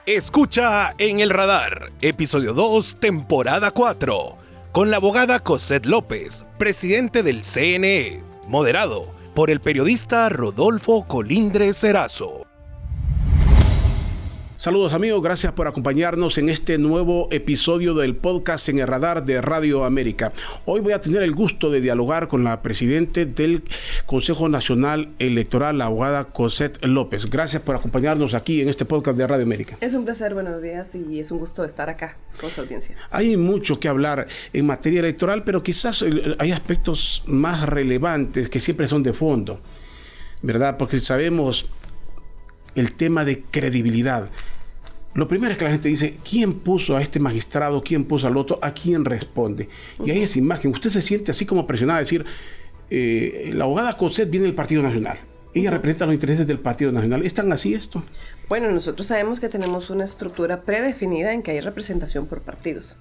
Escucha En el Radar, episodio 2, temporada 4, con la abogada Cosette López, presidente del CNE, moderado por el periodista Rodolfo Colindres Erazo. Saludos amigos, gracias por acompañarnos en este nuevo episodio del podcast En el Radar de Radio América. Hoy voy a tener el gusto de dialogar con la presidenta del Consejo Nacional Electoral, la abogada Cosette López. Gracias por acompañarnos aquí en este podcast de Radio América. Es un placer, buenos días, y es un gusto estar acá con su audiencia. Hay mucho que hablar en materia electoral, pero quizás hay aspectos más relevantes que siempre son de fondo, ¿verdad? Porque sabemos el tema de credibilidad. Lo primero es que la gente dice, ¿quién puso a este magistrado? ¿Quién puso al otro? ¿A quién responde? Y hay esa imagen. Usted se siente así como presionada a decir, la abogada Cosette viene del Partido Nacional. Ella representa los intereses del Partido Nacional. ¿Es tan así esto? Bueno, nosotros sabemos que tenemos una estructura predefinida en que hay representación por partidos.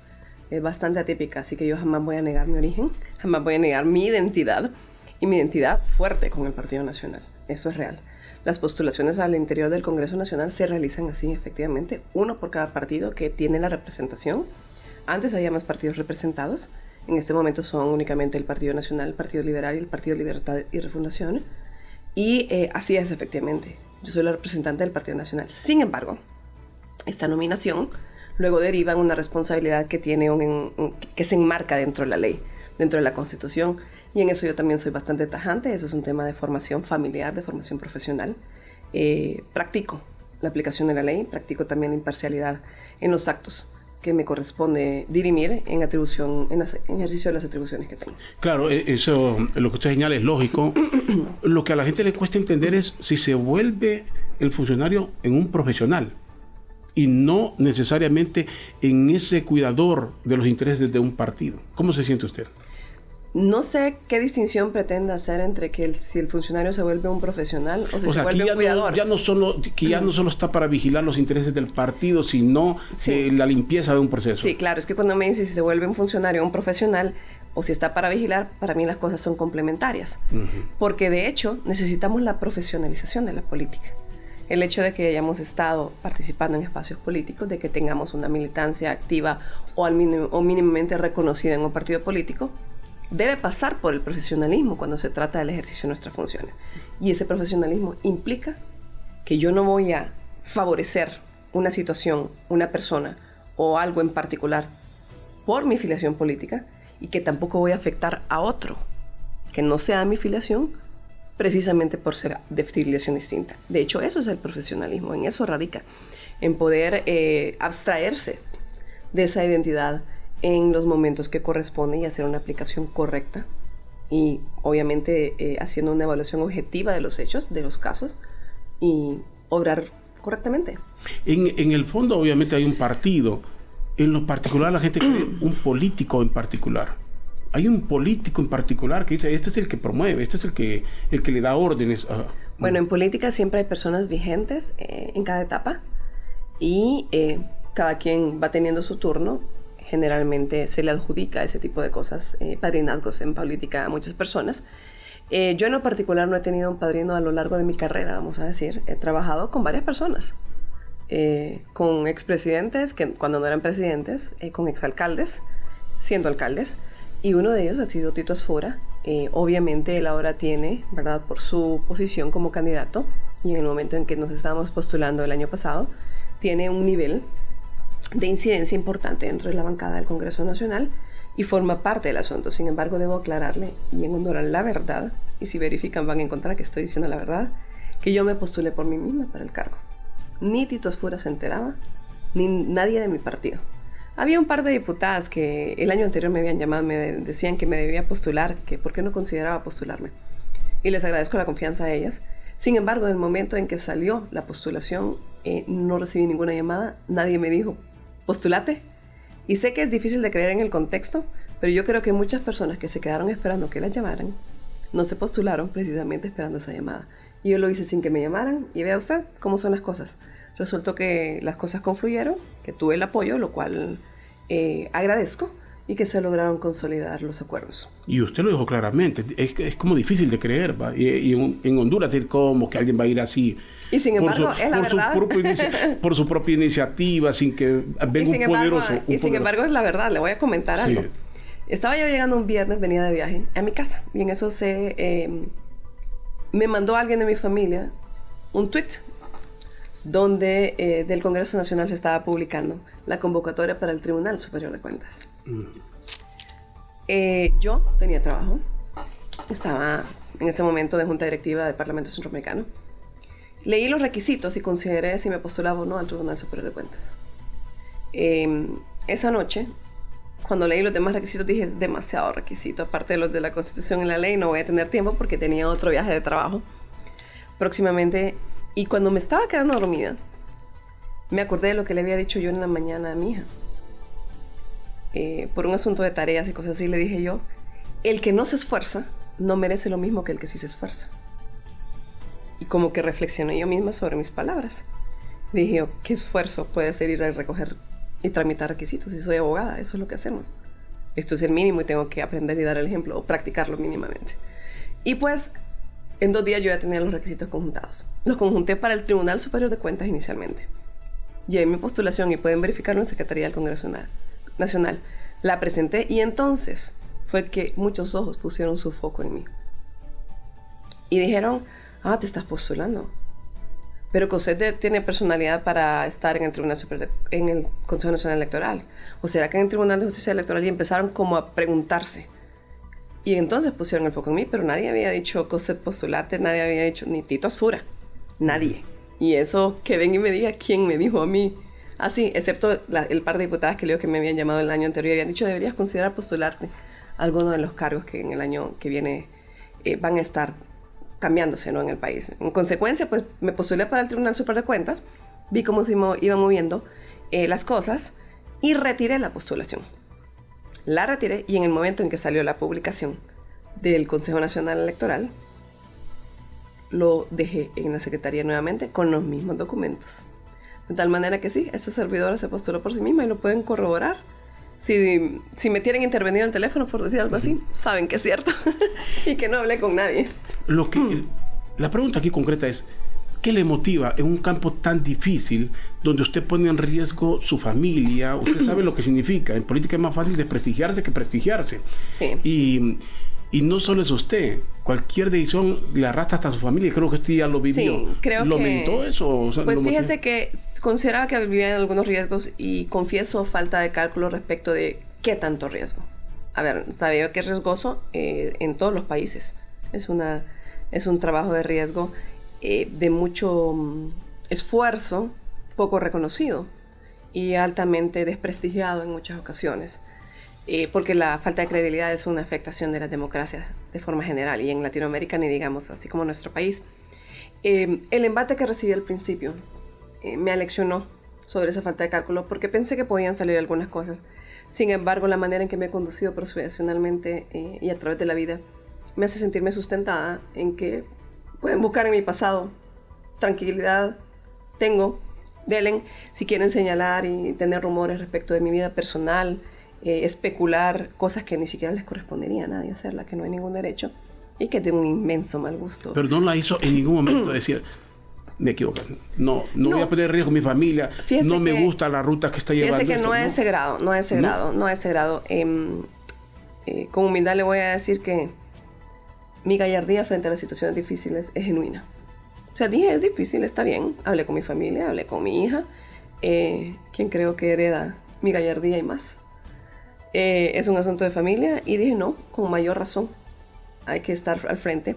Es bastante atípica, así que yo jamás voy a negar mi origen, jamás voy a negar mi identidad, y mi identidad fuerte con el Partido Nacional. Eso es real. Las postulaciones al interior del Congreso Nacional se realizan así, efectivamente, uno por cada partido que tiene la representación. Antes había más partidos representados, en este momento son únicamente el Partido Nacional, el Partido Liberal y el Partido Libertad y Refundación, y así es efectivamente, yo soy la representante del Partido Nacional. Sin embargo, esta nominación luego deriva en una responsabilidad que tiene que se enmarca dentro de la ley, dentro de la Constitución. Y en eso yo también soy bastante tajante. Eso es un tema de formación familiar, de formación profesional. Practico la aplicación de la ley, practico también la imparcialidad en los actos que me corresponde dirimir en ejercicio de las atribuciones que tengo. Claro, eso, lo que usted señala es lógico. Lo que a la gente le cuesta entender es si se vuelve el funcionario en un profesional y no necesariamente en ese cuidador de los intereses de un partido. ¿Cómo se siente usted? No sé qué distinción pretende hacer entre si el funcionario se vuelve un profesional o si se vuelve un cuidador. Ya no solo está para vigilar los intereses del partido, sino la limpieza de un proceso. Sí, claro. Es que cuando me dice si se vuelve un funcionario o un profesional o si está para vigilar, para mí las cosas son complementarias. Porque de hecho necesitamos la profesionalización de la política. El hecho de que hayamos estado participando en espacios políticos, de que tengamos una militancia activa o mínimamente reconocida en un partido político, debe pasar por el profesionalismo cuando se trata del ejercicio de nuestras funciones. Y ese profesionalismo implica que yo no voy a favorecer una situación, una persona o algo en particular por mi filiación política y que tampoco voy a afectar a otro que no sea mi filiación precisamente por ser de filiación distinta. De hecho, eso es el profesionalismo, en eso radica, en poder abstraerse de esa identidad en los momentos que corresponde y hacer una aplicación correcta y obviamente haciendo una evaluación objetiva de los hechos, de los casos y obrar correctamente. En el fondo obviamente hay un partido, en lo particular la gente cree un político en particular. Hay un político en particular que dice, este es el que promueve, este es el que le da órdenes. Bueno, en política siempre hay personas vigentes en cada etapa y cada quien va teniendo su turno. Generalmente se le adjudica ese tipo de cosas, padrinazgos en política a muchas personas. Yo en lo particular no he tenido un padrino a lo largo de mi carrera, vamos a decir. He trabajado con varias personas, con expresidentes, que cuando no eran presidentes, con exalcaldes, siendo alcaldes, y uno de ellos ha sido Tito Asfora. Obviamente él ahora tiene, ¿verdad?, por su posición como candidato, y en el momento en que nos estábamos postulando el año pasado, tiene un nivel de incidencia importante dentro de la bancada del Congreso Nacional y forma parte del asunto. Sin embargo, debo aclararle, y en honor a la verdad, y si verifican van a encontrar que estoy diciendo la verdad, que yo me postulé por mí misma para el cargo. Ni Tito Asfora se enteraba, ni nadie de mi partido. Había un par de diputadas que el año anterior me habían llamado, me decían que me debía postular, que por qué no consideraba postularme. Y les agradezco la confianza a ellas. Sin embargo, en el momento en que salió la postulación, no recibí ninguna llamada, nadie me dijo, postulate. Y sé que es difícil de creer en el contexto, pero yo creo que muchas personas que se quedaron esperando que las llamaran, no se postularon precisamente esperando esa llamada. Y yo lo hice sin que me llamaran, y vea usted cómo son las cosas. Resultó que las cosas confluyeron, que tuve el apoyo, lo cual agradezco, y que se lograron consolidar los acuerdos. Y usted lo dijo claramente, es como difícil de creer, ¿va? Y en Honduras, decir cómo que alguien va a ir así Y sin embargo, es la verdad. Por su propia iniciativa, sin que venga un poderoso. Y sin embargo, es la verdad. Le voy a comentar algo. Estaba yo llegando un viernes, venía de viaje a mi casa. Y en eso me mandó alguien de mi familia un tweet donde del Congreso Nacional se estaba publicando la convocatoria para el Tribunal Superior de Cuentas. Yo tenía trabajo. Estaba en ese momento de junta directiva del Parlamento Centroamericano. Leí los requisitos y consideré si me postulaba o no al Tribunal Superior de Cuentas. Esa noche, cuando leí los demás requisitos, dije, es demasiado requisito. Aparte de los de la Constitución y la ley, no voy a tener tiempo porque tenía otro viaje de trabajo próximamente. Y cuando me estaba quedando dormida, me acordé de lo que le había dicho yo en la mañana a mi hija. Por un asunto de tareas y cosas así, le dije yo, el que no se esfuerza no merece lo mismo que el que sí se esfuerza. Y como que reflexioné yo misma sobre mis palabras. Dije yo, ¿qué esfuerzo puede hacer ir a recoger y tramitar requisitos? Si soy abogada, eso es lo que hacemos. Esto es el mínimo y tengo que aprender y dar el ejemplo o practicarlo mínimamente. Y pues, en 2 días yo ya tenía los requisitos conjuntados. Los conjunté para el Tribunal Superior de Cuentas inicialmente. Llevé mi postulación y pueden verificarlo en Secretaría del Congreso Nacional. La presenté y entonces fue que muchos ojos pusieron su foco en mí. Y dijeron, te estás postulando. Pero Cosette tiene personalidad para estar en el Tribunal Superior en el Consejo Nacional Electoral. ¿O será que en el Tribunal de Justicia Electoral? Y empezaron como a preguntarse. Y entonces pusieron el foco en mí, pero nadie había dicho Cosette postulate, nadie había dicho ni Tito Asfura. Nadie. Y eso, que ven y me diga quién me dijo a mí. Así, excepto el par de diputadas que leo que me habían llamado el año anterior y habían dicho, deberías considerar postularte a alguno de los cargos que en el año que viene van a estar cambiándose, ¿no?, en el país. En consecuencia, pues me postulé para el Tribunal Superior de Cuentas, vi cómo se iban moviendo las cosas y retiré la postulación. La retiré y en el momento en que salió la publicación del Consejo Nacional Electoral, lo dejé en la Secretaría nuevamente con los mismos documentos. De tal manera que sí, esta servidora se postuló por sí misma y lo pueden corroborar. Si me tienen intervenido el teléfono por decir algo así, saben que es cierto y que no hablé con nadie. La pregunta aquí concreta es, ¿qué le motiva en un campo tan difícil donde usted pone en riesgo su familia? Usted sabe lo que significa. En política es más fácil desprestigiarse que prestigiarse. Sí. Y no solo es usted. Cualquier decisión le arrastra hasta su familia. Y creo que usted ya lo vivió. Sí, creo ¿Lo que... meditó eso? O sea, pues fíjese que consideraba que vivía en algunos riesgos y confieso falta de cálculo respecto de qué tanto riesgo. A ver, sabía que es riesgoso en todos los países. Es un trabajo de riesgo de mucho esfuerzo, poco reconocido y altamente desprestigiado en muchas ocasiones. Porque la falta de credibilidad es una afectación de las democracias de forma general y en Latinoamérica ni digamos, así como en nuestro país. El embate que recibí al principio me aleccionó sobre esa falta de cálculo porque pensé que podían salir algunas cosas. Sin embargo, la manera en que me he conducido profesionalmente y a través de la vida me hace sentirme sustentada en que pueden buscar en mi pasado tranquilidad, delen, si quieren señalar y tener rumores respecto de mi vida personal, especular cosas que ni siquiera les correspondería a nadie hacerla, que no hay ningún derecho y que es de un inmenso mal gusto. Pero no la hizo en ningún momento decir, me equivoco, no voy a poner en riesgo a mi familia, no me gusta la ruta que está llevando. Fíjese que no es ese grado. Con humildad le voy a decir que mi gallardía frente a las situaciones difíciles es genuina. O sea, dije, es difícil, está bien. Hablé con mi familia, hablé con mi hija, quien creo que hereda mi gallardía y más. Es un asunto de familia y dije, no, con mayor razón. Hay que estar al frente.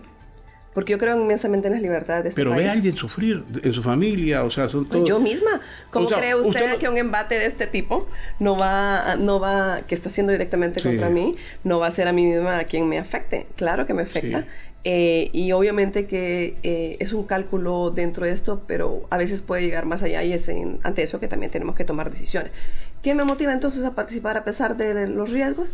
Porque yo creo inmensamente en las libertades de este país. Pero ve a alguien sufrir en su familia, o sea, son todos... Yo misma. ¿Cómo cree usted que un embate de este tipo no va, que está haciendo directamente contra mí, no va a ser a mí misma a quien me afecte? Claro que me afecta. Sí. Y obviamente que es un cálculo dentro de esto, pero a veces puede llegar más allá y es ante eso que también tenemos que tomar decisiones. ¿Qué me motiva entonces a participar a pesar de los riesgos?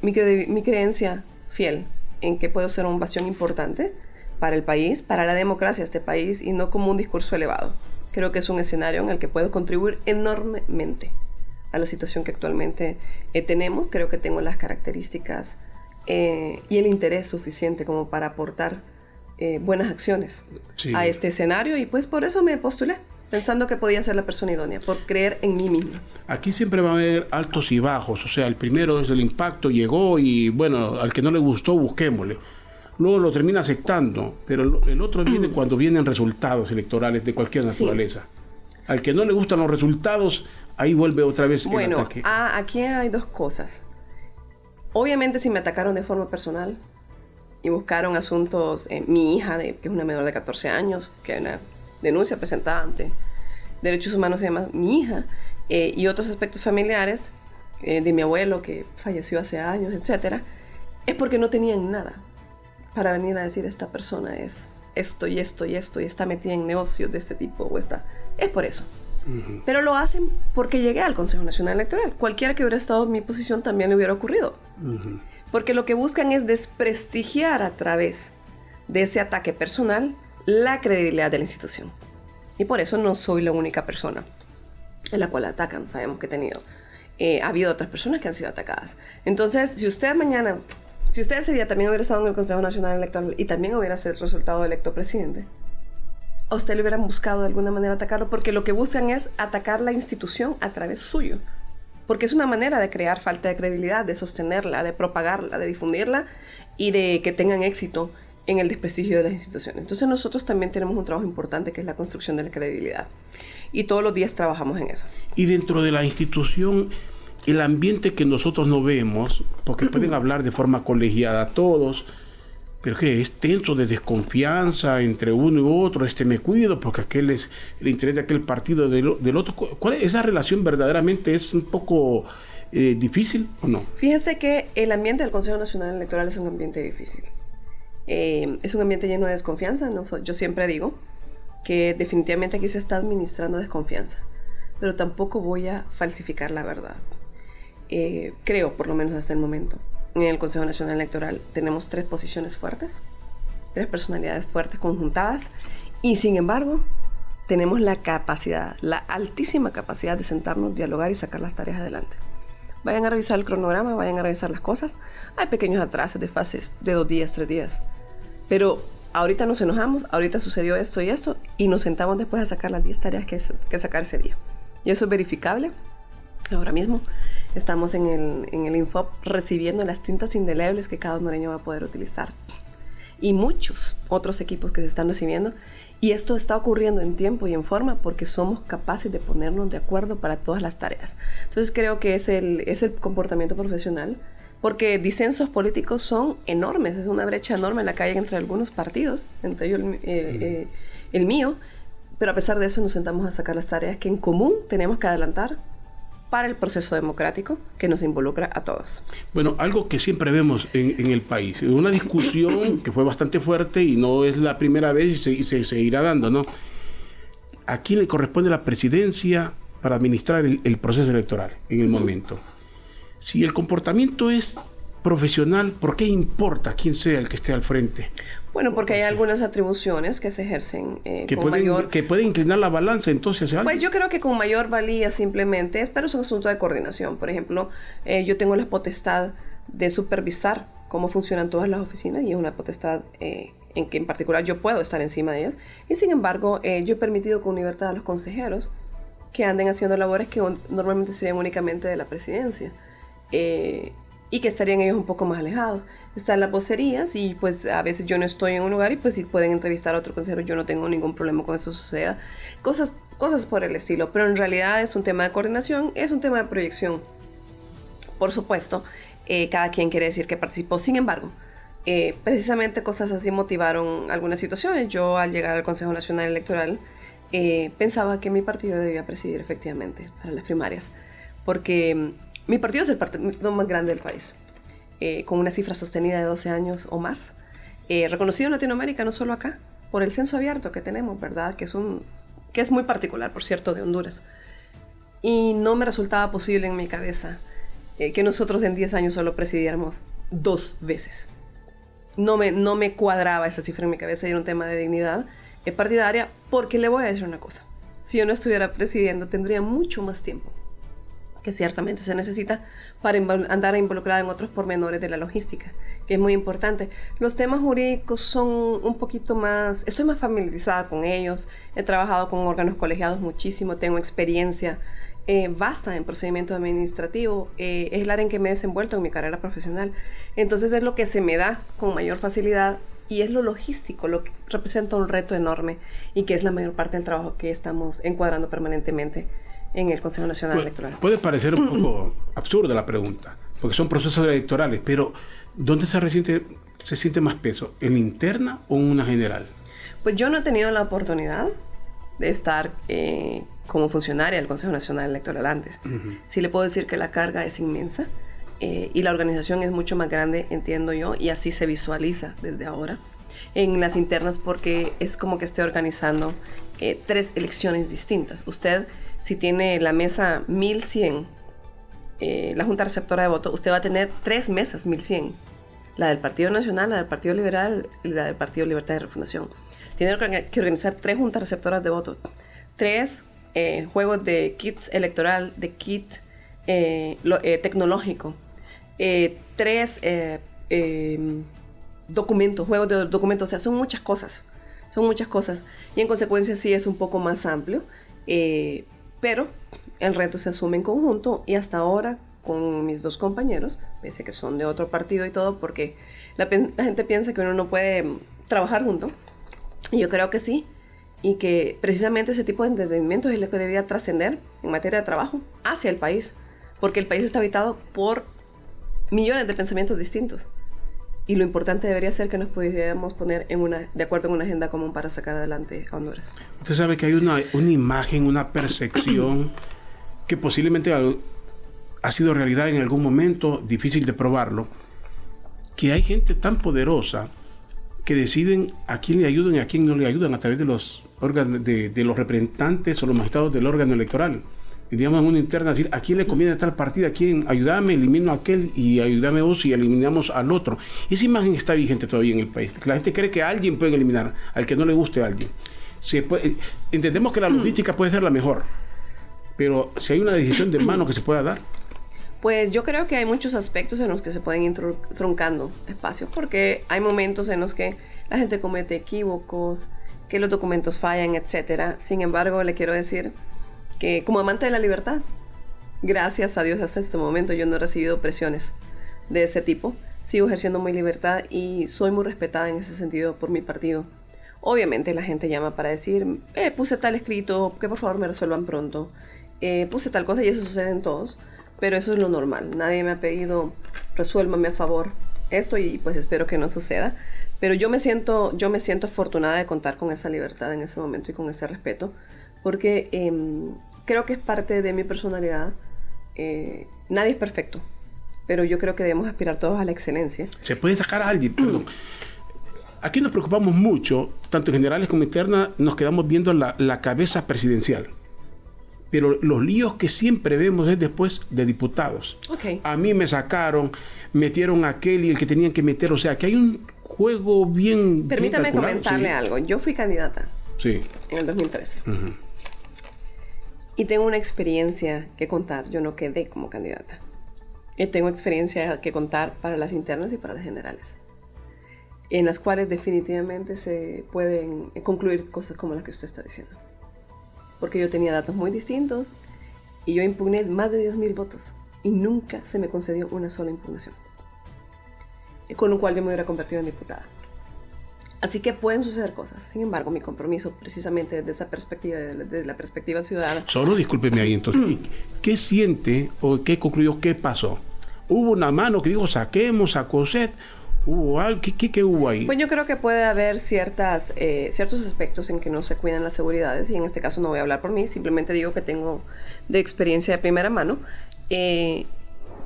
Mi creencia fiel en que puedo ser un bastión importante para el país, para la democracia de este país, y no como un discurso elevado. Creo que es un escenario en el que puedo contribuir enormemente a la situación que actualmente tenemos. Creo que tengo las características y el interés suficiente como para aportar buenas acciones Sí. a este escenario y pues por eso me postulé, pensando que podía ser la persona idónea, por creer en mí misma. Aquí siempre va a haber altos y bajos, o sea, el primero es el impacto, llegó y bueno, al que no le gustó, busquémosle. Luego lo termina aceptando, pero el otro viene cuando vienen resultados electorales de cualquier naturaleza. Sí. Al que no le gustan los resultados, ahí vuelve otra vez el ataque. Bueno, aquí hay dos cosas. Obviamente si me atacaron de forma personal y buscaron asuntos, mi hija, que es una menor de 14 años, que hay una denuncia presentada ante Derechos Humanos, se llama mi hija, y otros aspectos familiares de mi abuelo que falleció hace años, etcétera, es porque no tenían nada para venir a decir esta persona es esto y esto y esto y está metida en negocios de este tipo o está. Es por eso. Uh-huh. Pero lo hacen porque llegué al Consejo Nacional Electoral. Cualquiera que hubiera estado en mi posición también le hubiera ocurrido. Uh-huh. Porque lo que buscan es desprestigiar a través de ese ataque personal la credibilidad de la institución. Y por eso no soy la única persona en la cual atacan. Sabemos que ha habido otras personas que han sido atacadas. Entonces, si usted ese día también hubiera estado en el Consejo Nacional Electoral y también hubiera sido resultado electo presidente, a usted le hubieran buscado de alguna manera atacarlo, porque lo que buscan es atacar la institución a través suyo. Porque es una manera de crear falta de credibilidad, de sostenerla, de propagarla, de difundirla y de que tengan éxito en el desprestigio de las instituciones. Entonces nosotros también tenemos un trabajo importante que es la construcción de la credibilidad. Y todos los días trabajamos en eso. Y dentro de la institución, el ambiente que nosotros no vemos, porque pueden hablar de forma colegiada todos, pero que es tenso, de desconfianza entre uno y otro, me cuido porque aquel es el interés de aquel partido del otro. ¿Cuál es esa relación? ¿Verdaderamente es un poco difícil o no? Fíjese que el ambiente del Consejo Nacional Electoral es un ambiente difícil. Es un ambiente lleno de desconfianza. Yo siempre digo que definitivamente aquí se está administrando desconfianza, pero tampoco voy a falsificar la verdad. Creo, por lo menos hasta el momento, en el Consejo Nacional Electoral tenemos 3 posiciones fuertes, 3 personalidades fuertes conjuntadas, y sin embargo tenemos la capacidad, la altísima capacidad de sentarnos, dialogar y sacar las tareas adelante. Vayan a revisar el cronograma, vayan a revisar las cosas. Hay pequeños atrasos de fases de 2 días, 3 días, pero ahorita nos enojamos, ahorita sucedió esto y esto, y nos sentamos después a sacar las 10 tareas que sacar ese día. Y eso es verificable. Ahora mismo estamos en el Infop recibiendo las tintas indelebles que cada hondureño va a poder utilizar. Y muchos otros equipos que se están recibiendo. Y esto está ocurriendo en tiempo y en forma porque somos capaces de ponernos de acuerdo para todas las tareas. Entonces creo que es el comportamiento profesional, porque disensos políticos son enormes. Es una brecha enorme la que hay entre algunos partidos, entre ellos el mío. Pero a pesar de eso nos sentamos a sacar las tareas que en común tenemos que adelantar para el proceso democrático que nos involucra a todos. Bueno, algo que siempre vemos en el país, una discusión que fue bastante fuerte y no es la primera vez y se seguirá dando, ¿no? ¿A quién le corresponde la presidencia para administrar el proceso electoral en el momento? Si el comportamiento es profesional, ¿por qué importa quién sea el que esté al frente? Bueno, porque hay algunas atribuciones que se ejercen que puede inclinar la balanza entonces hacia algo. Pues yo creo que con mayor valía simplemente, pero es un asunto de coordinación. Por ejemplo, yo tengo la potestad de supervisar cómo funcionan todas las oficinas y es una potestad en que en particular yo puedo estar encima de ellas. Y sin embargo, yo he permitido con libertad a los consejeros que anden haciendo labores que normalmente serían únicamente de la presidencia. Y que estarían ellos un poco más alejados. Están las vocerías y pues a veces yo no estoy en un lugar y pues si pueden entrevistar a otro consejero, yo no tengo ningún problema con eso suceda. Cosas por el estilo, pero en realidad es un tema de coordinación, es un tema de proyección. Por supuesto, cada quien quiere decir que participó. Sin embargo, precisamente cosas así motivaron algunas situaciones. Yo al llegar al Consejo Nacional Electoral pensaba que mi partido debía presidir efectivamente para las primarias, porque mi partido es el partido más grande del país, con una cifra sostenida de 12 años o más, reconocido en Latinoamérica, no solo acá, por el censo abierto que tenemos, ¿verdad? Que es muy particular, por cierto, de Honduras. Y no me resultaba posible en mi cabeza que nosotros en 10 años solo presidiéramos 2 veces. No me cuadraba esa cifra en mi cabeza y era un tema de dignidad partidaria, porque le voy a decir una cosa. Si yo no estuviera presidiendo, tendría mucho más tiempo que ciertamente se necesita para andar involucrada en otros pormenores de la logística, que es muy importante. Los temas jurídicos son un poquito más, estoy más familiarizada con ellos, he trabajado con órganos colegiados muchísimo, tengo experiencia vasta en procedimiento administrativo, es el área en que me he desenvuelto en mi carrera profesional, entonces es lo que se me da con mayor facilidad y es lo logístico, lo que representa un reto enorme y que es la mayor parte del trabajo que estamos encuadrando permanentemente en el Consejo Nacional Electoral. Puede parecer un poco absurda la pregunta, porque son procesos electorales, pero ¿dónde se siente más peso? ¿En la interna o en una general? Pues yo no he tenido la oportunidad de estar como funcionaria del Consejo Nacional Electoral antes. Sí le puedo decir que la carga es inmensa y la organización es mucho más grande, entiendo yo, y así se visualiza desde ahora. En las internas, porque es como que estoy organizando 3 elecciones distintas. Usted, si tiene la mesa 1100, la Junta Receptora de Voto, usted va a tener 3 mesas 1100. La del Partido Nacional, la del Partido Liberal y la del Partido Libertad y Refundación. Tiene que organizar 3 juntas receptoras de voto, 3 juegos de kits electoral, de kit tecnológico, 3 documentos, juegos de documentos, o sea, son muchas cosas, y en consecuencia sí es un poco más amplio, pero el reto se asume en conjunto y hasta ahora con mis 2 compañeros, pese a que son de otro partido y todo, porque la gente piensa que uno no puede trabajar junto, y yo creo que sí, y que precisamente ese tipo de entendimiento es lo que debería trascender en materia de trabajo hacia el país, porque el país está habitado por millones de pensamientos distintos. Y lo importante debería ser que nos pudiéramos poner de acuerdo en una agenda común para sacar adelante a Honduras. Usted sabe que hay una imagen, una percepción que posiblemente ha sido realidad en algún momento, difícil de probarlo, que hay gente tan poderosa que deciden a quién le ayudan y a quién no le ayudan a través de los órganos, de los representantes o los magistrados del órgano electoral. Y digamos en una interna decir a quién le conviene tal partido, a quién, ayúdame, elimino a aquel y ayúdame vos y eliminamos al otro. Esa imagen está vigente todavía en el país. La gente cree que a alguien pueden eliminar, al que no le guste a alguien. Entendemos que la logística puede ser la mejor, pero si hay una decisión de mano que se pueda dar. Pues yo creo que hay muchos aspectos en los que se pueden ir truncando espacios, porque hay momentos en los que la gente comete equívocos, que los documentos fallan, etcétera. Sin embargo, le quiero decir que como amante de la libertad, gracias a Dios hasta este momento yo no he recibido presiones de ese tipo. Sigo ejerciendo mi libertad y soy muy respetada en ese sentido por mi partido. Obviamente la gente llama para decir, puse tal escrito, que por favor me resuelvan pronto. Puse tal cosa y eso sucede en todos. Pero eso es lo normal. Nadie me ha pedido, resuélvame a favor esto y pues espero que no suceda. Pero yo me siento afortunada de contar con esa libertad en ese momento y con ese respeto. Porque creo que es parte de mi personalidad. Nadie es perfecto. Pero yo creo que debemos aspirar todos a la excelencia. Se puede sacar a alguien, perdón. Aquí nos preocupamos mucho, tanto en generales como internas, nos quedamos viendo la cabeza presidencial. Pero los líos que siempre vemos es después de diputados. Okay. A mí me sacaron, metieron a aquel y el que tenían que meter. O sea, que hay un juego bien. Permítame bien comentarle algo. Yo fui candidata en el 2013. Y tengo una experiencia que contar. Yo no quedé como candidata. Y tengo experiencia que contar para las internas y para las generales, en las cuales definitivamente se pueden concluir cosas como las que usted está diciendo. Porque yo tenía datos muy distintos y yo impugné más de 10,000 votos y nunca se me concedió una sola impugnación, con lo cual yo me hubiera convertido en diputada. Así que pueden suceder cosas. Sin embargo, mi compromiso precisamente desde esa perspectiva, desde la perspectiva ciudadana. Solo discúlpeme ahí entonces. ¿Qué siente o qué concluyó? ¿Qué pasó? ¿Hubo una mano que dijo saquemos a Cosette? ¿Hubo algo? ¿Qué hubo ahí? Pues yo creo que puede haber ciertos aspectos en que no se cuidan las seguridades, y en este caso no voy a hablar por mí, simplemente digo que tengo de experiencia de primera mano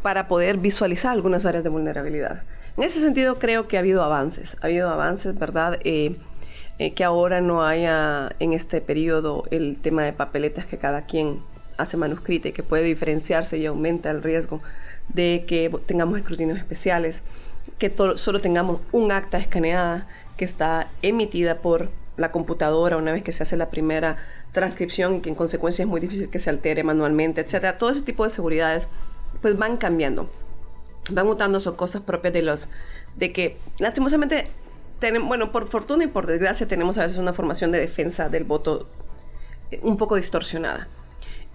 para poder visualizar algunas áreas de vulnerabilidad. En ese sentido creo que ha habido avances, ¿verdad? Que ahora no haya en este periodo el tema de papeletas que cada quien hace manuscrita y que puede diferenciarse y aumenta el riesgo de que tengamos escrutinios especiales, que solo tengamos un acta escaneada que está emitida por la computadora una vez que se hace la primera transcripción y que en consecuencia es muy difícil que se altere manualmente, etcétera. Todo ese tipo de seguridades pues van cambiando, van mutando, son cosas propias de que lastimosamente bueno, por fortuna y por desgracia tenemos a veces una formación de defensa del voto un poco distorsionada.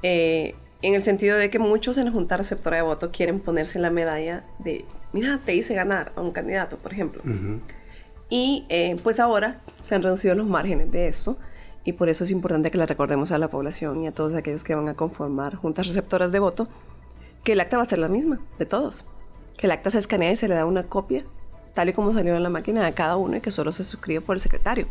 En el sentido de que muchos en la Junta Receptora de Voto quieren ponerse la medalla de, mira, te hice ganar a un candidato, por ejemplo. Uh-huh. Y pues ahora se han reducido los márgenes de esto, y por eso es importante que le recordemos a la población y a todos aquellos que van a conformar juntas receptoras de voto que el acta va a ser la misma de todos. Que el acta se escanea y se le da una copia, tal y como salió en la máquina de cada uno, y que solo se suscribe por el secretario.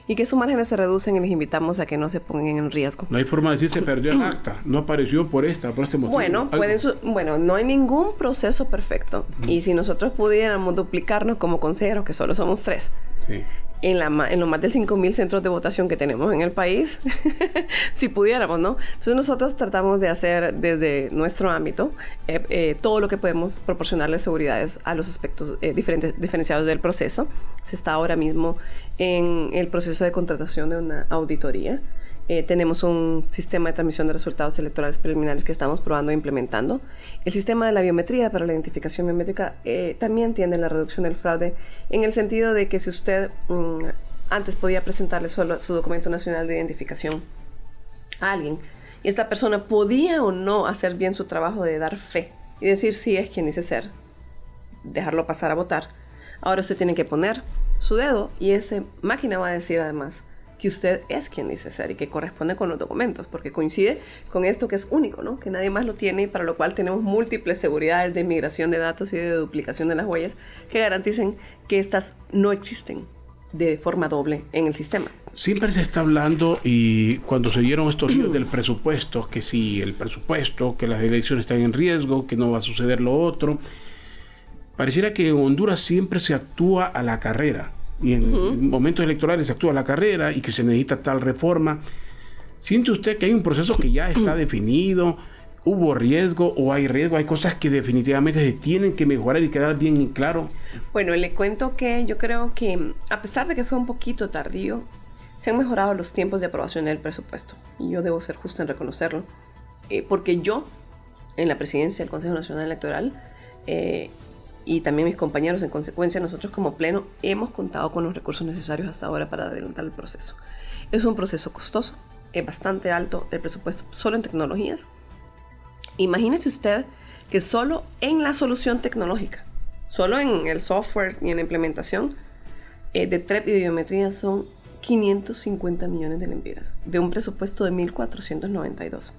Y que sus márgenes se reducen y les invitamos a que no se pongan en riesgo. No hay forma de decir se perdió el acta, no apareció por este motivo. Bueno, no hay ningún proceso perfecto. Y si nosotros pudiéramos duplicarnos como consejeros, que solo somos 3, sí, en los más de 5,000 centros de votación que tenemos en el país, si pudiéramos, ¿no? Entonces nosotros tratamos de hacer desde nuestro ámbito todo lo que podemos proporcionarle seguridades a los aspectos diferenciados del proceso. Se está ahora mismo en el proceso de contratación de una auditoría. Tenemos un sistema de transmisión de resultados electorales preliminares que estamos probando e implementando. El sistema de la biometría para la identificación biométrica también tiene la reducción del fraude, en el sentido de que si usted antes podía presentarle solo su documento nacional de identificación a alguien, y esta persona podía o no hacer bien su trabajo de dar fe y decir sí es quien dice ser, dejarlo pasar a votar, ahora usted tiene que poner su dedo y esa máquina va a decir además que usted es quien dice ser y que corresponde con los documentos, porque coincide con esto que es único, ¿no? Que nadie más lo tiene, y para lo cual tenemos múltiples seguridades de migración de datos y de duplicación de las huellas que garanticen que estas no existen de forma doble en el sistema. Siempre se está hablando, y cuando se dieron estos líos del presupuesto, que si el presupuesto, que las elecciones están en riesgo, que no va a suceder lo otro, pareciera que en Honduras siempre se actúa a la carrera. Y en momentos electorales se actúa a la carrera y que se necesita tal reforma. ¿Siente usted que hay un proceso que ya está definido? ¿Hubo riesgo o hay riesgo? ¿Hay cosas que definitivamente se tienen que mejorar y quedar bien claro? Bueno, le cuento que yo creo que a pesar de que fue un poquito tardío, se han mejorado los tiempos de aprobación del presupuesto. Y yo debo ser justo en reconocerlo. Porque yo, en la presidencia del Consejo Nacional Electoral, y también mis compañeros, en consecuencia, nosotros como pleno hemos contado con los recursos necesarios hasta ahora para adelantar el proceso. Es un proceso costoso, es bastante alto el presupuesto solo en tecnologías. Imagínese usted que solo en la solución tecnológica, solo en el software y en la implementación de TREP y de biometría son 550 millones de lempiras, de un presupuesto de 1.492.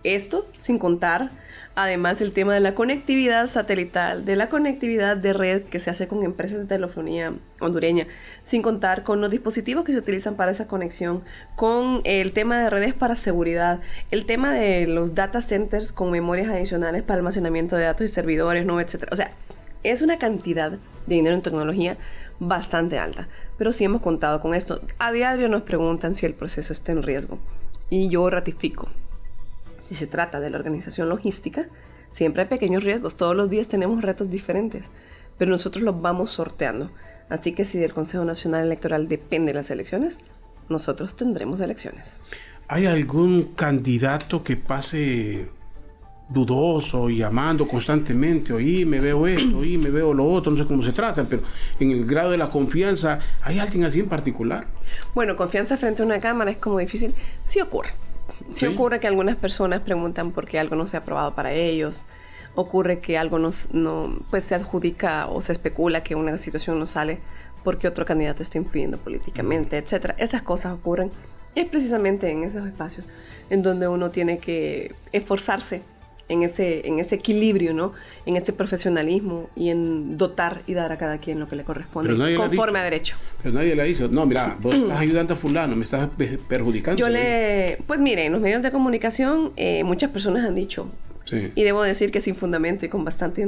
Esto sin contar además el tema de la conectividad satelital, de la conectividad de red que se hace con empresas de telefonía hondureña, sin contar con los dispositivos que se utilizan para esa conexión, con el tema de redes para seguridad, el tema de los data centers con memorias adicionales para almacenamiento de datos y servidores, ¿no? Etcétera. O sea, es una cantidad de dinero en tecnología bastante alta, pero sí hemos contado con esto. A diario nos preguntan si el proceso está en riesgo y yo ratifico. Si se trata de la organización logística, siempre hay pequeños riesgos. Todos los días tenemos retos diferentes, pero nosotros los vamos sorteando. Así que si del Consejo Nacional Electoral depende las elecciones, nosotros tendremos elecciones. ¿Hay algún candidato que pase dudoso y llamando constantemente? Oí, me veo esto, oí, me veo lo otro, no sé cómo se trata, pero en el grado de la confianza, ¿hay alguien así en particular? Bueno, confianza frente a una cámara es como difícil. Sí ocurre. Sí ocurre que algunas personas preguntan por qué algo no se ha aprobado para ellos. Ocurre que algo no pues se adjudica o se especula que una situación no sale porque otro candidato está influyendo políticamente, etcétera. Estas cosas ocurren. Es precisamente en esos espacios en donde uno tiene que esforzarse en ese equilibrio, ¿no? En ese profesionalismo y en dotar y dar a cada quien lo que le corresponde conforme a derecho. Pero nadie le dice, no, mira, vos estás ayudando a fulano, me estás perjudicando. Pues mire, en los medios de comunicación muchas personas han dicho, sí, y debo decir que sin fundamento y con bastante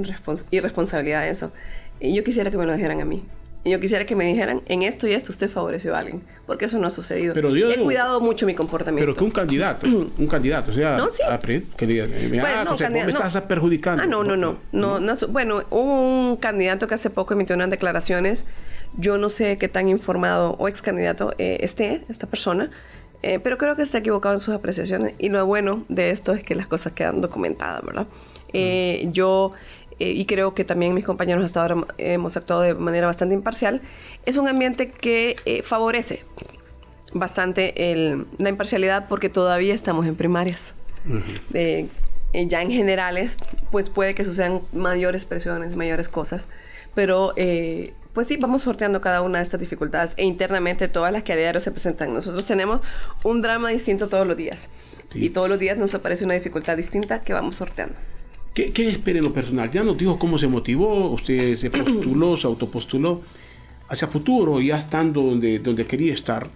irresponsabilidad eso, yo quisiera que me lo dijeran a mí. Yo quisiera que me dijeran, en esto y esto usted favoreció a alguien, porque eso no ha sucedido. Pero he cuidado mucho mi comportamiento. Pero que un candidato, o sea, no, sí, que diga, vos me estás perjudicando. No. Bueno, hubo un candidato que hace poco emitió unas declaraciones Yo no sé qué tan informado o ex candidato esté esta persona, pero creo que está equivocado en sus apreciaciones. Y lo bueno de esto es que las cosas quedan documentadas, ¿verdad? Y creo que también mis compañeros hasta ahora hemos actuado de manera bastante imparcial. Es un ambiente que favorece bastante la imparcialidad porque todavía estamos en primarias. Ya en generales, pues puede que sucedan mayores presiones, mayores cosas, pero pues sí, vamos sorteando cada una de estas dificultades e internamente todas las que a diario se presentan. Nosotros tenemos un drama distinto todos los días y todos los días nos aparece una dificultad distinta que vamos sorteando. ¿Qué espera en lo personal? Ya nos dijo cómo se motivó, usted se postuló, se autopostuló hacia futuro, ya estando donde quería estar.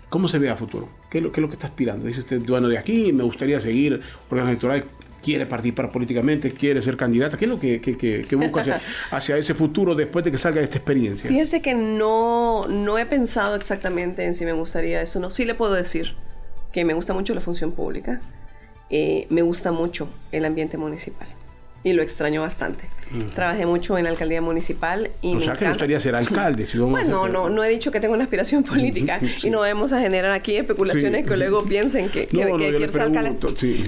¿Cómo se ve a futuro? ¿Qué es lo que está aspirando? Dice usted, bueno, de aquí me gustaría seguir órgano electoral, quiere participar políticamente, quiere ser candidata. ¿Qué es lo que busca hacia ese futuro después de que salga de esta experiencia? Fíjese que no he pensado exactamente en si me gustaría eso o no. Sí le puedo decir que me gusta mucho la función pública. Me gusta mucho el ambiente municipal y lo extraño bastante. Trabajé mucho en la alcaldía municipal y o sea que me gustaría ser alcalde. Si vamos no he dicho que tengo una aspiración política y no vamos a generar aquí especulaciones que luego piensen que quiero ser alcalde.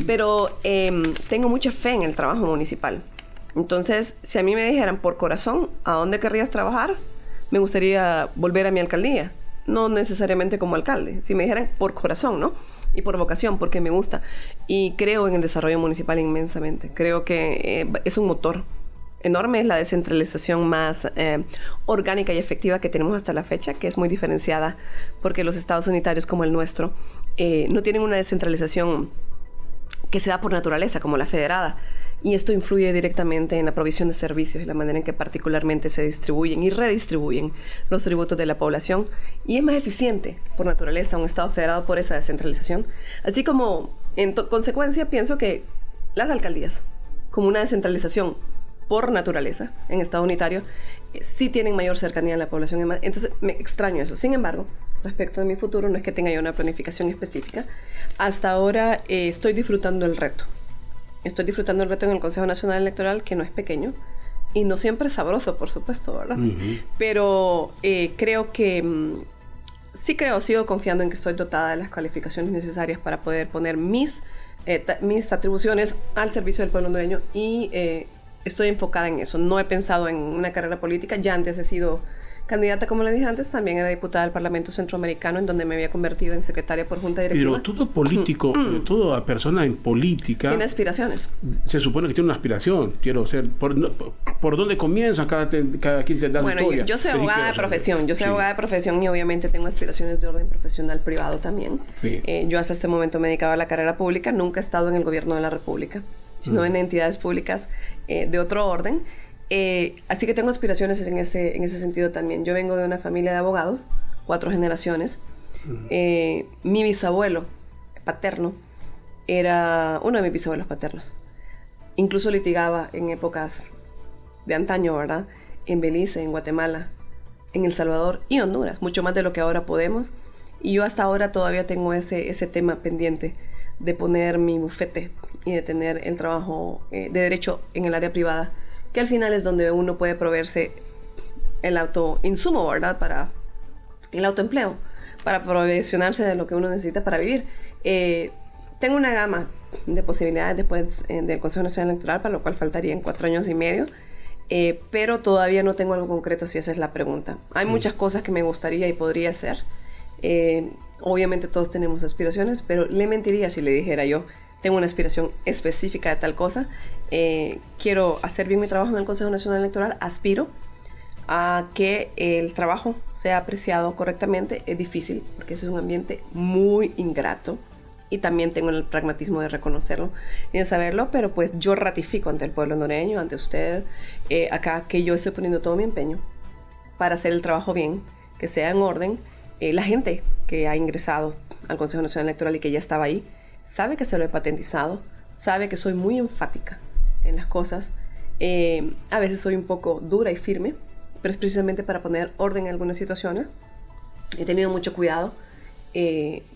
Pero tengo mucha fe en el trabajo municipal. Entonces, si a mí me dijeran por corazón, ¿a dónde querrías trabajar? Me gustaría volver a mi alcaldía. No necesariamente como alcalde. Si me dijeran por corazón, ¿no? Y por vocación, porque me gusta. Y creo en el desarrollo municipal inmensamente. Creo que es un motor enorme. Es la descentralización más orgánica y efectiva que tenemos hasta la fecha, que es muy diferenciada, porque los estados unitarios como el nuestro no tienen una descentralización que se da por naturaleza, como la federada. Y esto influye directamente en la provisión de servicios y la manera en que particularmente se distribuyen y redistribuyen los tributos de la población. Y es más eficiente, por naturaleza, un Estado federado por esa descentralización. Así como, en consecuencia, pienso que las alcaldías, como una descentralización por naturaleza, en Estado unitario, sí tienen mayor cercanía a la población. Entonces, me extraño eso. Sin embargo, respecto a mi futuro, no es que tenga yo una planificación específica. Hasta ahora estoy disfrutando el reto. Estoy disfrutando el reto en el Consejo Nacional Electoral, que no es pequeño, y no siempre es sabroso, por supuesto, ¿verdad? Pero creo que sigo confiando en que estoy dotada de las calificaciones necesarias para poder poner mis atribuciones al servicio del pueblo hondureño y estoy enfocada en eso. No he pensado en una carrera política. Ya antes he sido candidata, como le dije antes, también era diputada del Parlamento Centroamericano, en donde me había convertido en secretaria por junta directiva. Pero todo político, toda persona en política... tiene aspiraciones. Se supone que tiene una aspiración. Quiero ser... ¿Por dónde comienza? Cada quien tendrá su historia. Bueno, yo soy abogada de profesión. Yo soy abogada de profesión y obviamente tengo aspiraciones de orden profesional privado también. Sí. Yo hasta este momento me dedicaba a la carrera pública. Nunca he estado en el gobierno de la República, sino en entidades públicas de otro orden. Así que tengo aspiraciones en ese sentido también. Yo vengo de una familia de abogados, 4 generaciones. Mi bisabuelo paterno era uno de mis bisabuelos paternos. Incluso litigaba en épocas de antaño, ¿verdad? En Belice, en Guatemala, en El Salvador y Honduras, mucho más de lo que ahora podemos. Y yo hasta ahora todavía tengo ese tema pendiente de poner mi bufete y de tener el trabajo de derecho en el área privada, que al final es donde uno puede proveerse el autoinsumo, ¿verdad? Para el autoempleo, para provisionarse de lo que uno necesita para vivir. Tengo una gama de posibilidades después del Consejo Nacional Electoral, para lo cual faltarían 4 años y medio, pero todavía no tengo algo concreto, si esa es la pregunta. Hay muchas cosas que me gustaría y podría hacer. Obviamente todos tenemos aspiraciones, pero le mentiría si le dijera yo tengo una aspiración específica de tal cosa. Quiero hacer bien mi trabajo en el Consejo Nacional Electoral. Aspiro a que el trabajo sea apreciado correctamente. Es difícil porque ese es un ambiente muy ingrato y también tengo el pragmatismo de reconocerlo y de saberlo, pero pues yo ratifico ante el pueblo hondureño, ante usted, acá, que yo estoy poniendo todo mi empeño para hacer el trabajo bien, que sea en orden. La gente que ha ingresado al Consejo Nacional Electoral y que ya estaba ahí sabe que se lo he patentizado, sabe que soy muy enfática en las cosas. A veces soy un poco dura y firme, pero es precisamente para poner orden en algunas situaciones. He tenido mucho cuidado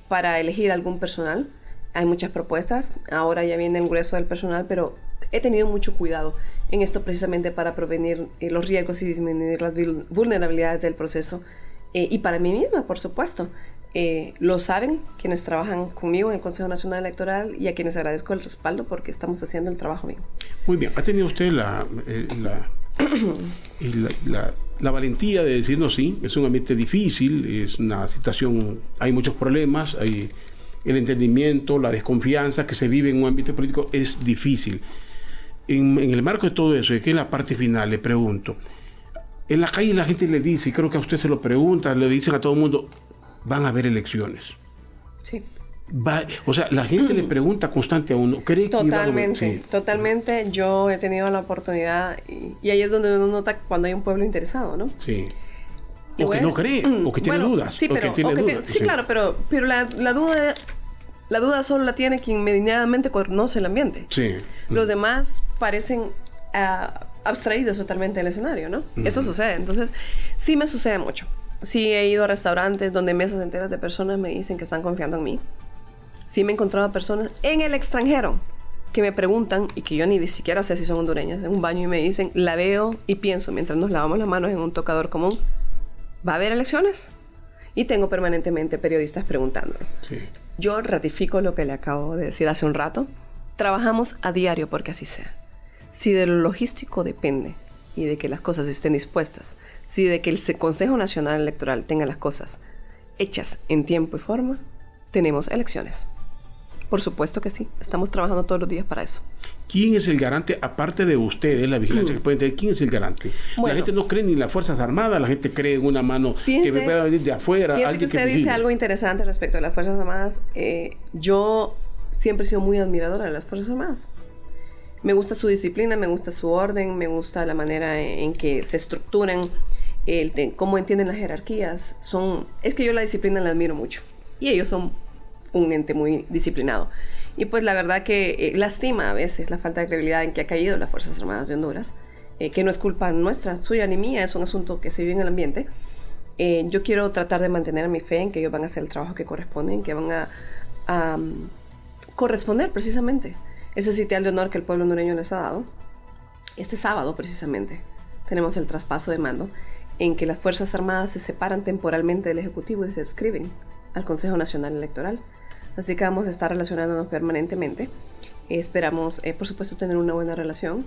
para elegir algún personal. Hay muchas propuestas. Ahora ya viene el grueso del personal, pero he tenido mucho cuidado en esto precisamente para prevenir los riesgos y disminuir las vulnerabilidades del proceso. Y para mí misma, por supuesto. Lo saben quienes trabajan conmigo en el Consejo Nacional Electoral y a quienes agradezco el respaldo porque estamos haciendo el trabajo bien. Muy bien. ¿Ha tenido usted la valentía de decirnos sí? Es un ambiente difícil, es una situación, hay muchos problemas, hay el entendimiento, la desconfianza que se vive en un ambiente político es difícil. En el marco de todo eso, y que es la parte final, le pregunto, en la calle la gente le dice, y creo que a usted se lo pregunta, le dicen a todo el mundo, van a haber elecciones. Sí. O sea, la gente le pregunta constante a uno, ¿cree que totalmente, totalmente. Yo he tenido la oportunidad y ahí es donde uno nota cuando hay un pueblo interesado, ¿no? Sí. O que no cree, o que tiene dudas. Sí, claro, pero la duda solo la tiene quien medianamente conoce el ambiente. Sí. Los demás parecen abstraídos totalmente del escenario, ¿no? Eso sucede. Entonces, sí me sucede mucho. Sí he ido a restaurantes donde mesas enteras de personas me dicen que están confiando en mí. Sí me he encontrado a personas en el extranjero que me preguntan, y que yo ni siquiera sé si son hondureñas, en un baño y me dicen, la veo y pienso, mientras nos lavamos las manos en un tocador común, ¿va a haber elecciones? Y tengo permanentemente periodistas preguntándome. Sí. Yo ratifico lo que le acabo de decir hace un rato. Trabajamos a diario porque así sea. Si de lo logístico depende y de que las cosas estén dispuestas, si de que el Consejo Nacional Electoral tenga las cosas hechas en tiempo y forma, tenemos elecciones. Por supuesto que sí. Estamos trabajando todos los días para eso. ¿Quién es el garante, aparte de ustedes, la vigilancia que pueden tener? ¿Quién es el garante? Bueno, la gente no cree ni en las Fuerzas Armadas, la gente cree en una mano que me pueda venir de afuera. Fíjese que usted dice algo interesante respecto a las Fuerzas Armadas. Yo siempre he sido muy admiradora de las Fuerzas Armadas. Me gusta su disciplina, me gusta su orden, me gusta la manera en que se estructuran, cómo entienden las jerarquías. Es que yo la disciplina la admiro mucho. Y ellos son un ente muy disciplinado. Y pues la verdad que lastima a veces la falta de credibilidad en que ha caído las Fuerzas Armadas de Honduras, que no es culpa nuestra, suya ni mía, es un asunto que se vive en el ambiente. Yo quiero tratar de mantener mi fe en que ellos van a hacer el trabajo que corresponde, en que van a corresponder precisamente ese sitial de honor que el pueblo hondureño les ha dado. Este sábado precisamente tenemos el traspaso de mando en que las Fuerzas Armadas se separan temporalmente del Ejecutivo y se adscriben al Consejo Nacional Electoral. Así que vamos a estar relacionándonos permanentemente. Esperamos, por supuesto, tener una buena relación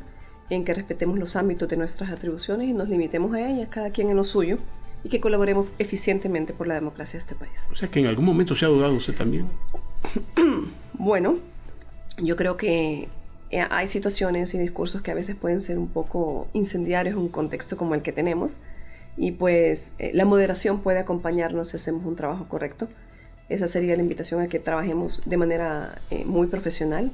en que respetemos los ámbitos de nuestras atribuciones y nos limitemos a ellas, cada quien en lo suyo, y que colaboremos eficientemente por la democracia de este país. O sea, que en algún momento se ha dudado usted también. Bueno, yo creo que hay situaciones y discursos que a veces pueden ser un poco incendiarios en un contexto como el que tenemos, y pues la moderación puede acompañarnos si hacemos un trabajo correcto. Esa sería la invitación a que trabajemos de manera muy profesional,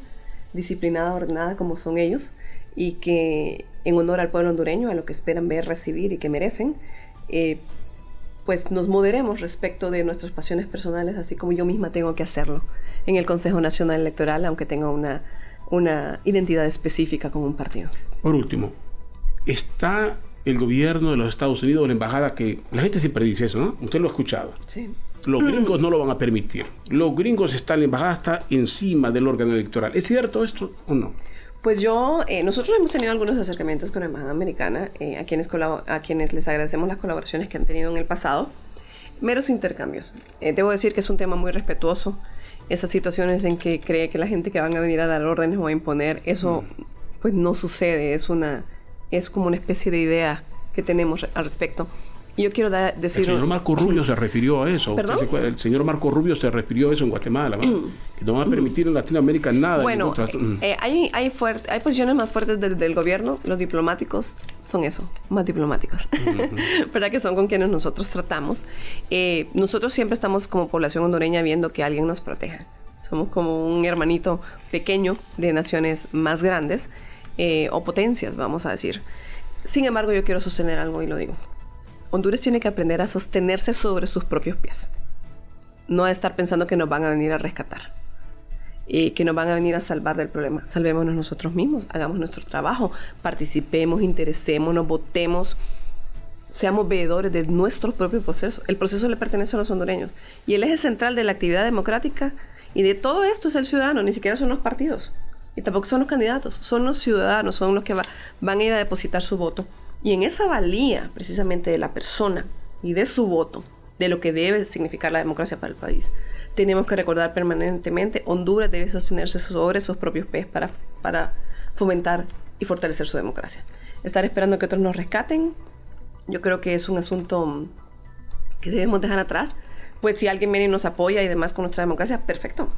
disciplinada, ordenada como son ellos, y que en honor al pueblo hondureño, a lo que esperan ver, recibir y que merecen, pues nos moderemos respecto de nuestras pasiones personales, así como yo misma tengo que hacerlo en el Consejo Nacional Electoral, aunque tenga una identidad específica con un partido. Por último, ¿está el gobierno de los Estados Unidos, la embajada, que la gente siempre dice eso, ¿no? Usted lo ha escuchado. Sí. Los gringos no lo van a permitir. Los gringos están, la embajada está encima del órgano electoral. ¿Es cierto esto o no? Pues nosotros hemos tenido algunos acercamientos con la embajada americana, a quienes les agradecemos las colaboraciones que han tenido en el pasado. Meros intercambios. Debo decir que es un tema muy respetuoso. Esas situaciones en que cree que la gente que van a venir a dar órdenes o a imponer, eso pues no sucede. Es como una especie de idea que tenemos al respecto. Y yo quiero decir... El señor Marco Rubio se refirió a eso. ¿Perdón? El señor Marco Rubio se refirió a eso en Guatemala. Que no van a permitir en Latinoamérica nada. Bueno, hay posiciones más fuertes del gobierno. Los diplomáticos son eso, más diplomáticos. ¿Verdad? Que son con quienes nosotros tratamos. Nosotros siempre estamos como población hondureña viendo que alguien nos proteja. Somos como un hermanito pequeño de naciones más grandes o potencias, vamos a decir. Sin embargo, yo quiero sostener algo y lo digo. Honduras tiene que aprender a sostenerse sobre sus propios pies. No a estar pensando que nos van a venir a rescatar. Que nos van a venir a salvar del problema. Salvémonos nosotros mismos. Hagamos nuestro trabajo. Participemos, interesémonos, votemos. Seamos veedores de nuestro propio proceso. El proceso le pertenece a los hondureños. Y el eje central de la actividad democrática y de todo esto es el ciudadano. Ni siquiera son los partidos. Y tampoco son los candidatos, son los ciudadanos, son los que van a ir a depositar su voto. Y en esa valía, precisamente, de la persona y de su voto, de lo que debe significar la democracia para el país, tenemos que recordar permanentemente, Honduras debe sostenerse sobre sus propios pies para fomentar y fortalecer su democracia. Estar esperando que otros nos rescaten, yo creo que es un asunto que debemos dejar atrás. Pues si alguien viene y nos apoya y demás con nuestra democracia, perfecto,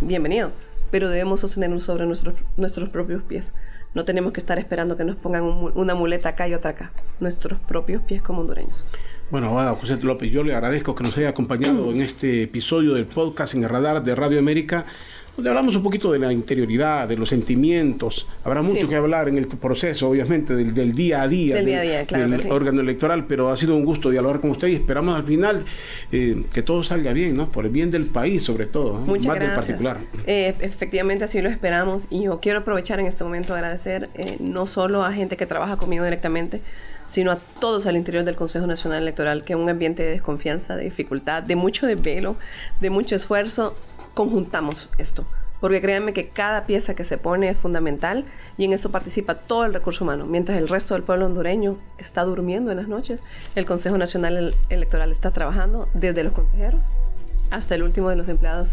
bienvenido. Pero debemos sostenernos sobre nuestros propios pies. No tenemos que estar esperando que nos pongan una muleta acá y otra acá. Nuestros propios pies como hondureños. Bueno, abogada Cosette López, yo le agradezco que nos haya acompañado en este episodio del podcast En el Radar de Radio América, donde hablamos un poquito de la interioridad, de los sentimientos. Habrá mucho que hablar en el proceso, obviamente, del día a día, claro, del órgano electoral, pero ha sido un gusto dialogar con usted y esperamos al final que todo salga bien, ¿no? Por el bien del país, sobre todo, ¿no? Muchas más gracias. del particular. Efectivamente, así lo esperamos, y yo quiero aprovechar en este momento a agradecer no solo a gente que trabaja conmigo directamente, sino a todos al interior del Consejo Nacional Electoral, que en un ambiente de desconfianza, de dificultad, de mucho desvelo, de mucho esfuerzo, conjuntamos esto. Porque créanme que cada pieza que se pone es fundamental, y en eso participa todo el recurso humano. Mientras el resto del pueblo hondureño está durmiendo en las noches, el Consejo Nacional Electoral está trabajando, desde los consejeros hasta el último de los empleados,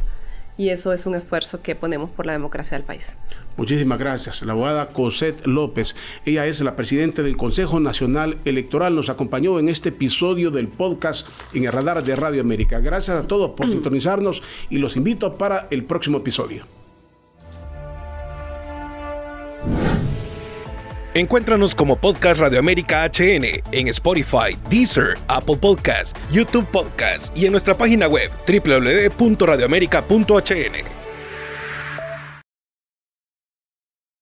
y eso es un esfuerzo que ponemos por la democracia del país. Muchísimas gracias. La abogada Cosette López, ella es la presidenta del Consejo Nacional Electoral, nos acompañó en este episodio del podcast En el Radar de Radio América. Gracias a todos por sintonizarnos y los invito para el próximo episodio. Encuéntranos como Podcast Radio América HN en Spotify, Deezer, Apple Podcasts, YouTube Podcasts y en nuestra página web www.radioamerica.hn.